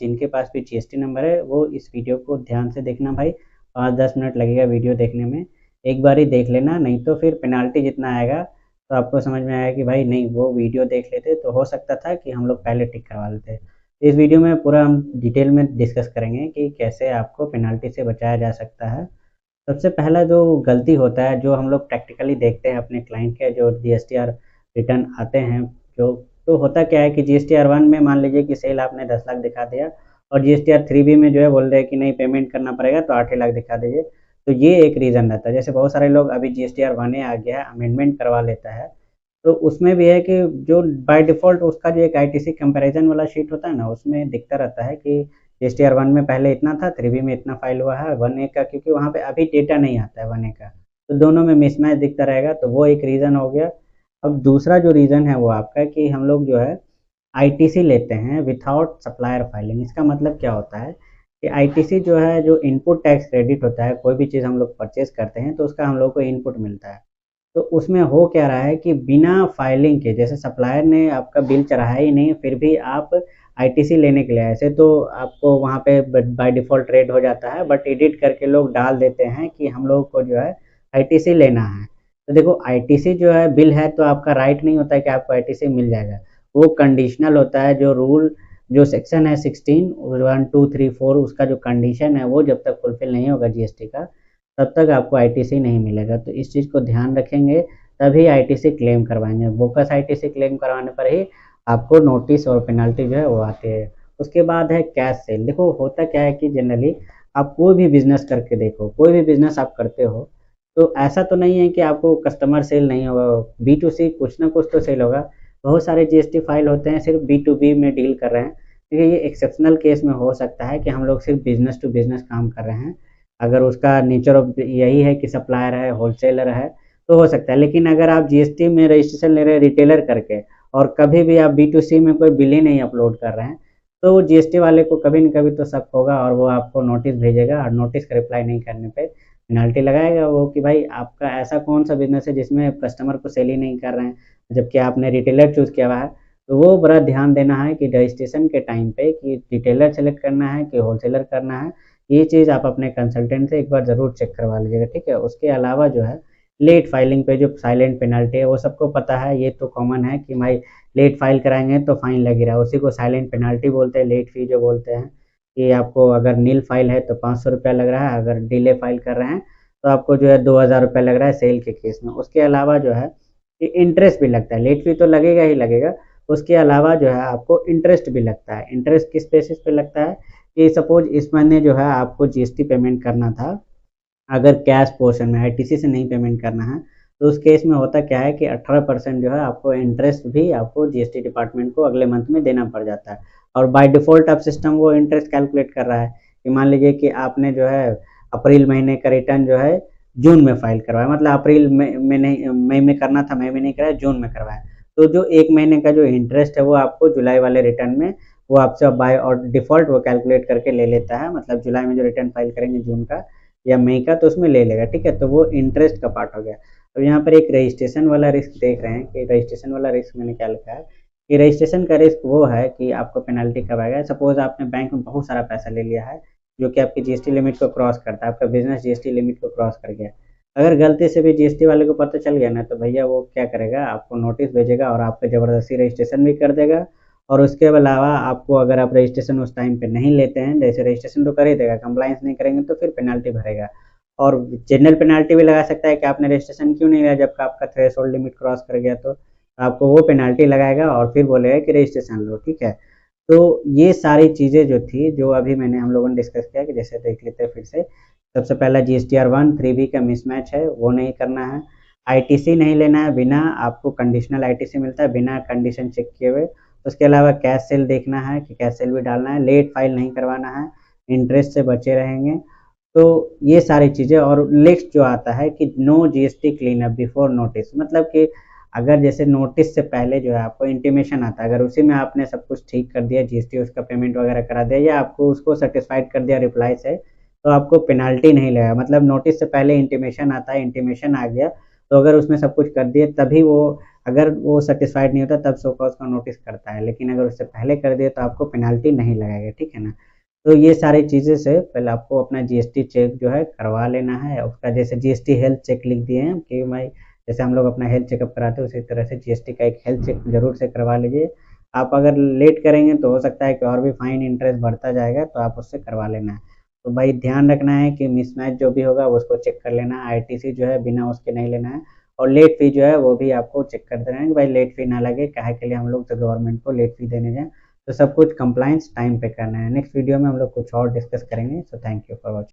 जिनके पास भी GST number है वो इस वीडियो को ध्यान से देखना भाई, 5-10 मिनट लगेगा वीडियो देखने में। एक बार ही देख लेना, नहीं तो फिर पेनाल्टी जितना आएगा तो आपको समझ में आएगा कि भाई नहीं, वो वीडियो देख लेते तो हो सकता था कि हम लोग पहले टिक करवा लेते। इस वीडियो में पूरा हम डिटेल में डिस्कस करेंगे कि कैसे आपको पेनाल्टी से बचाया जा सकता है। सबसे पहला जो गलती होता है, जो हम लोग प्रैक्टिकली देखते हैं अपने क्लाइंट के जो जीएसटीआर रिटर्न आते हैं, जो तो होता क्या है कि जीएसटीआर 1 में मान लीजिए कि सेल आपने 10 लाख दिखा दिया और जीएसटीआर 3 बी में जो है बोल रहे हैं कि नहीं पेमेंट करना पड़ेगा तो 8 लाख दिखा दीजिए। तो ये एक रीज़न रहता है। जैसे बहुत सारे लोग अभी जीएसटीआर 1 आ गया है, अमेंडमेंट करवा लेता है, तो उसमें भी है कि जो बाय डिफ़ॉल्ट उसका जो एक आईटीसी कंपैरिज़न वाला शीट होता है ना, उसमें दिखता रहता है कि जीएसटीआर 1 में पहले इतना था, 3B में इतना फाइल हुआ है, 1A का क्योंकि वहाँ पे अभी डेटा नहीं आता है 1A का, तो दोनों में मिसमैच दिखता रहेगा, तो वो एक रीज़न हो गया। अब दूसरा जो रीज़न है वो आपका कि हम लोग जो है आईटीसी लेते हैं विथआउट सप्लायर फाइलिंग। इसका मतलब क्या होता है कि आईटीसी जो है, जो इनपुट टैक्स क्रेडिट होता है, कोई भी चीज़ हम लोग परचेज़ करते हैं तो उसका हम लोग को इनपुट मिलता है। तो उसमें हो क्या रहा है कि बिना फाइलिंग के, जैसे सप्लायर ने आपका बिल चढ़ाया ही नहीं, फिर भी आप आईटीसी लेने के लिए आए, ऐसे तो आपको वहाँ पे बाय डिफ़ॉल्ट रेट हो जाता है, बट एडिट करके लोग डाल देते हैं कि हम लोग को जो है आईटीसी लेना है। तो देखो आईटीसी जो है बिल है तो आपका राइट नहीं होता है कि आपको आईटीसी मिल जाएगा। वो कंडीशनल होता है, जो रूल जो सेक्शन है 16 1 2 3 4 उसका जो कंडीशन है वो जब तक फुलफिल नहीं होगा जीएसटी का, तब तक आपको आईटीसी नहीं मिलेगा। तो इस चीज़ को ध्यान रखेंगे, तभी आईटीसी क्लेम करवाएंगे। बोकस आईटीसी क्लेम करवाने पर ही आपको नोटिस और पेनल्टी जो है वो आती है। उसके बाद है कैश सेल। देखो होता क्या है कि जनरली आप कोई भी बिजनेस करके देखो, कोई भी बिजनेस आप करते हो तो ऐसा तो नहीं है कि आपको कस्टमर सेल नहीं होगा, बी टू सी कुछ ना कुछ तो सेल होगा। बहुत सारे जीएसटी फाइल होते हैं सिर्फ बी टू बी में डील कर रहे हैं, क्योंकि ये एक्सेप्शनल केस में हो सकता है कि हम लोग सिर्फ बिजनेस टू बिजनेस काम कर रहे हैं। अगर उसका नेचर ऑफ यही है कि सप्लायर है, होलसेलर है, तो हो सकता है। लेकिन अगर आप जीएसटी में रजिस्ट्रेशन ले रहे हैं रिटेलर करके और कभी भी आप बी टू सी में कोई बिल ही नहीं अपलोड कर रहे हैं, तो जीएसटी वाले को कभी न कभी तो शक होगा और वो आपको नोटिस भेजेगा, और नोटिस का रिप्लाई नहीं करने पे पेनल्टी लगाएगा वो कि भाई आपका ऐसा कौन सा बिजनेस है जिसमें कस्टमर को सेल ही नहीं कर रहे हैं, जबकि आपने रिटेलर चूज़ किया हुआ है। तो वो बड़ा ध्यान देना है कि रजिस्ट्रेशन के टाइम पे कि रिटेलर सेलेक्ट करना है कि होलसेलर करना है। ये चीज़ आप अपने कंसल्टेंट से एक बार ज़रूर चेक करवा लीजिएगा, ठीक है। उसके अलावा जो है लेट फाइलिंग पे जो साइलेंट पेनल्टी है वो सबको पता है, ये तो कॉमन है कि भाई लेट फाइल कराएंगे तो फाइन लग ही रहा है, उसी को साइलेंट पेनल्टी बोलते हैं, लेट फी जो बोलते हैं। कि आपको अगर नील फाइल है तो 500 रुपया लग रहा है, अगर डिले फाइल कर रहे हैं तो आपको जो है 2000 रुपया लग रहा है सेल के केस में। उसके अलावा जो है इंटरेस्ट भी लगता है, लेट फी तो लगेगा ही लगेगा, उसके अलावा जो है आपको इंटरेस्ट भी लगता है। इंटरेस्ट किस बेसिस पे लगता है कि सपोज इस महीने जो है आपको जीएसटी पेमेंट करना था, अगर कैश पोर्शन में आईटीसी से नहीं पेमेंट करना है, तो उस केस में होता क्या है कि 18% जो है आपको इंटरेस्ट भी आपको जीएसटी डिपार्टमेंट को अगले मंथ में देना पड़ जाता है। और बाय डिफ़ॉल्ट अब सिस्टम वो इंटरेस्ट कैलकुलेट कर रहा है कि मान लीजिए कि आपने जो है अप्रैल महीने का रिटर्न जो है जून में फाइल करवाया, मतलब अप्रैल में नहीं, मई में करना था, मई में नहीं कराया, जून में करवाया। तो जो 1 महीने का जो इंटरेस्ट है वो आपको जुलाई वाले रिटर्न में वो आपसे बाय और डिफ़ॉल्ट वो कैलकुलेट करके ले लेता है। मतलब जुलाई में जो रिटर्न फाइल करेंगे जून का या मई का, तो उसमें ले लेगा, ठीक है। तो वो इंटरेस्ट का पार्ट हो गया। तो यहाँ पर एक रजिस्ट्रेशन वाला रिस्क देख रहे हैं कि रजिस्ट्रेशन वाला रिस्क मैंने क्या लिखा है कि रजिस्ट्रेशन का रिस्क वो है कि आपको पेनल्टी कब आएगा। सपोज आपने बैंक में बहुत सारा पैसा ले लिया है जो कि आपकी जीएसटी लिमिट को क्रॉस करता है, आपका बिजनेस जीएसटी लिमिट को क्रॉस कर गया। अगर गलती से भी जीएसटी वाले को पता चल गया ना, तो भैया वो क्या करेगा, आपको नोटिस भेजेगा और आपका ज़बरदस्ती रजिस्ट्रेशन भी कर देगा। और उसके अलावा आपको, अगर आप रजिस्ट्रेशन उस टाइम पे नहीं लेते हैं, जैसे रजिस्ट्रेशन तो कर ही देगा, कंप्लाइंस नहीं करेंगे तो फिर पेनल्टी भरेगा। और जनरल पेनल्टी भी लगा सकता है कि आपने रजिस्ट्रेशन क्यों नहीं लिया जबकि आपका थ्रेशोल्ड लिमिट क्रॉस कर गया, तो आपको वो पेनल्टी लगाएगा और फिर बोलेगा कि रजिस्ट्रेशन लो, ठीक है। तो ये सारी चीज़ें जो थी, जो अभी मैंने हम लोगों ने डिस्कस किया, कि जैसे देख लेते हैं फिर से। सबसे पहला जीएसटीआर 1 3B का मिसमैच है, वो नहीं करना है। आईटीसी नहीं लेना है, बिना आपको कंडीशनल आईटीसी मिलता है बिना कंडीशन चेक किए हुए। उसके अलावा कैश सेल देखना है कि कैश सेल भी डालना है, लेट फाइल नहीं करवाना है, इंटरेस्ट से बचे रहेंगे। तो ये सारी चीज़ें। और नेक्स्ट जो आता है कि no GST clean up before notice, मतलब कि अगर जैसे नोटिस से पहले जो है आपको इंटीमेशन आता है, अगर उसी में आपने सब कुछ ठीक कर दिया, जीएसटी उसका पेमेंट वगैरह करा दिया या आपको उसको सेटिस्फाइड कर दिया रिप्लाई से, तो आपको पेनल्टी नहीं लगेगा। मतलब नोटिस से पहले इंटीमेशन आता है, इंटीमेशन आ गया, तो अगर उसमें सब कुछ कर दिए तभी वो, अगर वो सेटिस्फाइड नहीं होता तब शो कॉज का नोटिस करता है, लेकिन अगर उससे पहले कर दिए तो आपको पेनल्टी नहीं लगेगा, ठीक है ना। तो ये सारी चीज़ें से पहले आपको अपना जीएसटी चेक जो है करवा लेना है। उसका जैसे जीएसटी हेल्थ चेक लिख दिए हैं कि भाई जैसे हम लोग अपना हेल्थ चेकअप कराते हैं उसी तरह से जीएसटी का एक हेल्थ चेक जरूर से करवा लीजिए। आप अगर लेट करेंगे तो हो सकता है कि और भी फाइन इंटरेस्ट बढ़ता जाएगा, तो आप उससे करवा लेना है। तो भाई ध्यान रखना है कि मिसमैच जो भी होगा उसको चेक कर लेना है, आईटीसी जो है बिना उसके नहीं लेना है। और लेट फी जो है वो भी आपको चेक कर देना है कि भाई लेट फी ना लगे, काहे के लिए हम लोग तो गवर्नमेंट को लेट फी देने जाएं। तो सब कुछ कंप्लाइंस टाइम पे करना है। नेक्स्ट वीडियो में हम लोग कुछ और डिस्कस करेंगे। So thank you for watching.